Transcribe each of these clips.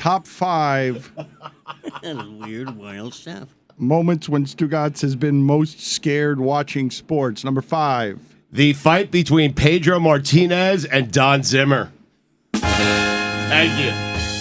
top 5 weird, wild stuff. moments when Stugotz has been most scared watching sports. Number 5. The fight between Pedro Martinez and Don Zimmer. Thank you.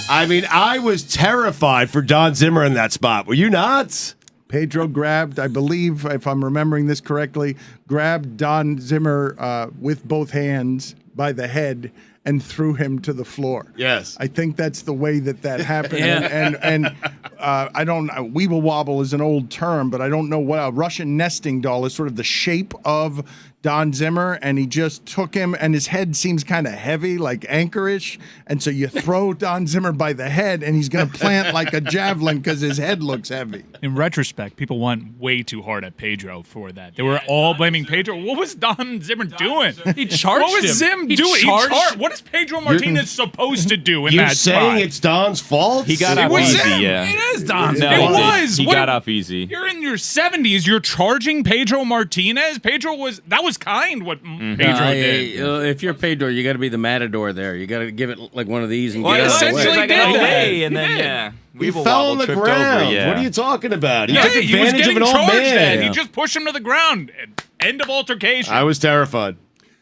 I mean, I was terrified for Don Zimmer in that spot. Were you not? Pedro grabbed, I believe, if I'm remembering this correctly, grabbed Don Zimmer with both hands by the head and threw him to the floor. Yes. I think that's the way that happened. And I don't know, weeble wobble is an old term, but I don't know what a Russian nesting doll is, sort of the shape of Don Zimmer, and he just took him, and his head seems kind of heavy, like anchorish, and so you throw Don Zimmer by the head, and he's going to plant like a javelin because his head looks heavy. In retrospect, people went way too hard at Pedro for that. They were all blaming Pedro. What was Don Zimmer doing? He charged What was him. Zim He doing? charged- What is Pedro Martinez supposed to do in You're that saying spot? it's Don's fault? He got It off was easy, him. yeah. It is Don's. No, It he did. was. He What- got off easy. You're in your 70s. You're charging Pedro Martinez. That was kind what Pedro did. If you're Pedro, you got to be the matador there. You got to give it like one of these and Well, get he out of the way. essentially Like did an that. away, and then, He did. yeah. He Weeble fell on wobble the tripped ground. over, yeah. What are you talking about? He Yeah, took he was advantage of getting an old charged man. at. He just pushed him to the ground. End of altercation. I was terrified.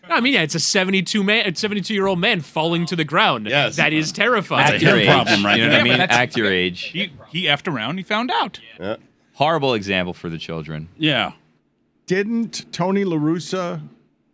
I mean, yeah, it's a 72-year-old man falling to the ground. Yes. That is terrifying. Act your age. problem right You know there. what I Yeah, mean? but that's- Act your age. He effed around. He found out. Horrible example for the children. Yeah. Didn't Tony La Russa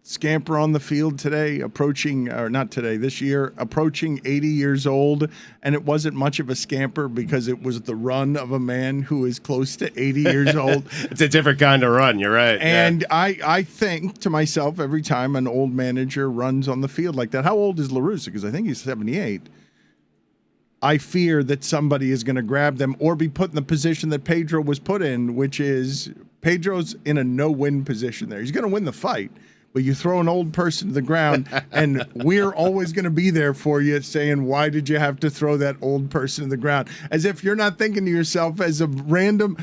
scamper on the field today, this year, approaching 80 years old, and it wasn't much of a scamper because it was the run of a man who is close to 80 years old. It's a different kind of run. You're right. And I think to myself every time an old manager runs on the field like that, how old is La Russa? Because I think he's 78. I fear that somebody is going to grab them or be put in the position that Pedro was put in, which is Pedro's in a no-win position there. He's going to win the fight, but you throw an old person to the ground, and we're always going to be there for you saying, why did you have to throw that old person to the ground? As if you're not thinking to yourself as random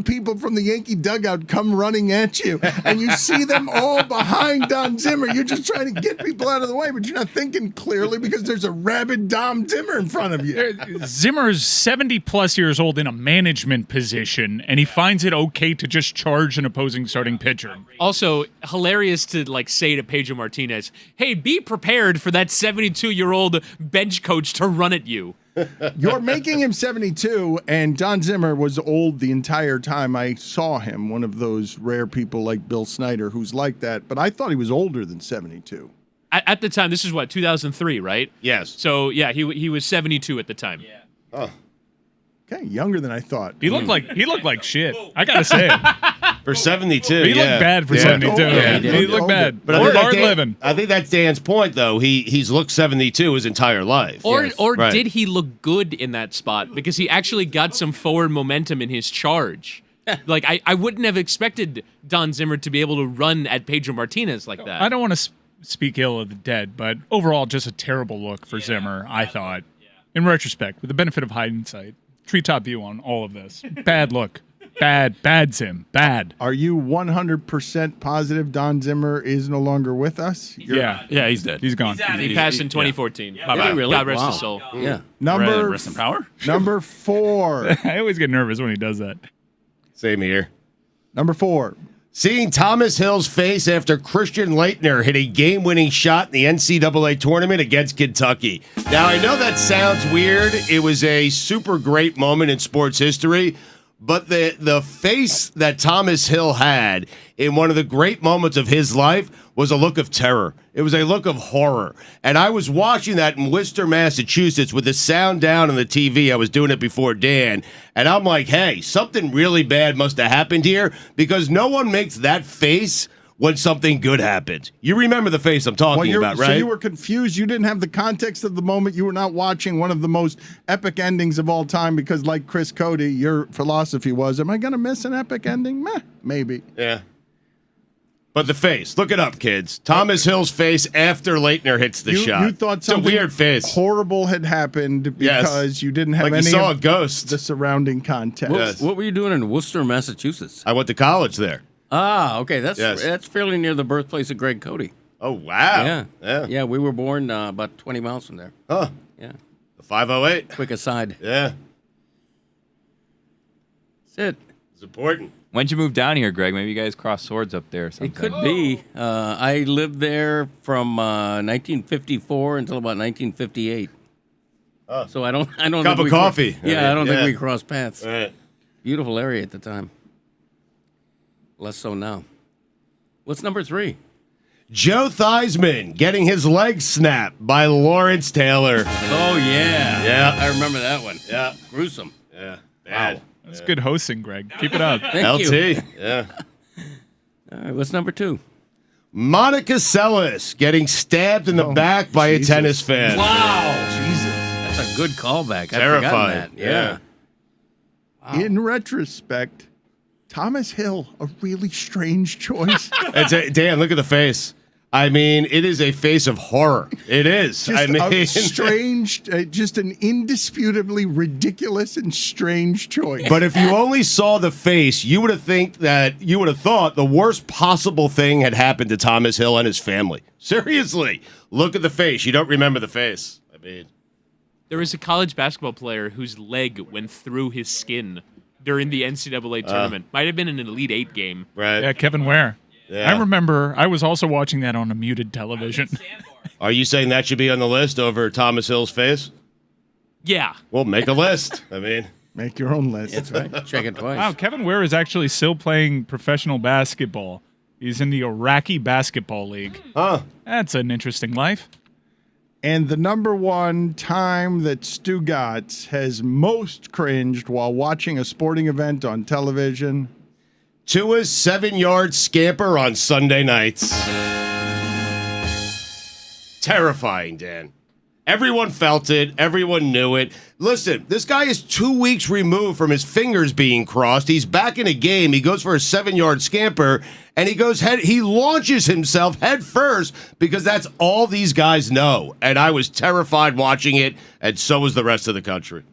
people from the Yankee dugout come running at you, and you see them all behind Don Zimmer. You're just trying to get people out of the way, but you're not thinking clearly because there's a rabid Dom Zimmer in front of you. Zimmer's 70-plus years old in a management position, and he finds it okay to just charge an opposing starting pitcher. Also, hilarious to say to Pedro Martinez, hey, be prepared for that 72-year-old bench coach to run at you. You're making him 72, and Don Zimmer was old the entire time I saw him, one of those rare people like Bill Snyder who's like that, but I thought he was older than 72. At the time, this is 2003, right? Yes. So, yeah, he was 72 at the time. Yeah. Oh. Okay, younger than I thought. He looked like shit. I gotta say it. For 72, He looked bad for 72. Yeah. He looked bad. But Or I think hard Dan- living. I think that's Dan's point, though. He's looked 72 his entire life. Or Right. did he look good in that spot? Because he actually got some forward momentum in his charge. I wouldn't have expected Don Zimmer to be able to run at Pedro Martinez like that. I don't want to speak ill of the dead, but overall, just a terrible look for Zimmer, I thought. In retrospect, with the benefit of hindsight, treetop view on all of this. Bad look. Bad Zim. Bad. Are you 100% positive Don Zimmer is no longer with us? Yeah, Yeah, he's dead. he's gone. He passed in 2014. Did he really? God rest Wow. his soul. Yeah. Number Rest in power. number 4. I always get nervous when he does that. Same here. Number 4. Seeing Thomas Hill's face after Christian Leitner hit a game-winning shot in the NCAA tournament against Kentucky. Now, I know that sounds weird. It was a super great moment in sports history, but the face that Thomas Hill had in one of the great moments of his life was a look of terror. It was a look of horror. And I was watching that in Worcester, Massachusetts with the sound down on the TV. I was doing it before Dan. And I'm like, hey, something really bad must have happened here because no one makes that face when something good happens. You remember the face I'm talking about, right? So you were confused. You didn't have the context of the moment. You were not watching one of the most epic endings of all time because, like Chris Cody, your philosophy was, am I going to miss an epic ending? Meh, maybe. Yeah. But the face, look it up, kids. Thomas Hill's face after Leitner hits the shot. You thought something it's a weird face. horrible had happened because you didn't have Like any you saw a of ghost. the surrounding context. Yes. What were you doing in Worcester, Massachusetts? I went to college there. Ah, okay. That's Yes. fairly near the birthplace of Greg Cody. Oh, wow. Yeah. We were born about 20 miles from there. Huh. Yeah. The 508. Quick aside. Yeah, That's it. it's important. When'd you move down here, Greg? Maybe you guys crossed swords up there or something. It could be. I lived there from 1954 until about 1958. So I don't. Cup think of we coffee. Yeah, I don't Yeah. think we crossed paths. All right. Beautiful area at the time. Less so now. What's number 3? Joe Theismann getting his leg snapped by Lawrence Taylor. Oh yeah. Yeah. I remember that one. Yeah. Gruesome. Yeah. Bad. That's good hosting, Greg. Keep it up. Thank you. LT. Yeah. All right, what's number 2? Monica Seles getting stabbed in the back by Jesus. a tennis fan. Wow. Jesus. That's a good callback. Terrifying. I'd forgotten that. Yeah. In retrospect, Thomas Hill, a really strange choice. Dan, look at the face. I mean, it is a face of horror. It is. Just I mean, a strange, just an indisputably ridiculous and strange choice. but if you only saw the face, you would have thought the worst possible thing had happened to Thomas Hill and his family. Seriously, look at the face. You don't remember the face. I mean, There was a college basketball player whose leg went through his skin during the NCAA tournament. Might have been an Elite 8 game. right? Yeah, Kevin Ware. Yeah. I remember I was also watching that on a muted television. Are you saying that should be on the list over Thomas Hill's face? Yeah. Well, make a list. I mean, Make your own list. That's right. Check it twice. Wow, Kevin Ware is actually still playing professional basketball. He's in the Iraqi Basketball League. huh? That's an interesting life. And the number one time that Stugotz has most cringed while watching a sporting event on television. Tua's 7-yard scamper on Sunday nights. Terrifying, Dan. Everyone felt it. Everyone knew it. Listen, this guy is 2 weeks removed from his fingers being crossed. He's back in a game. He goes for a 7-yard scamper, and he launches himself head first because that's all these guys know. And I was terrified watching it, and so was the rest of the country.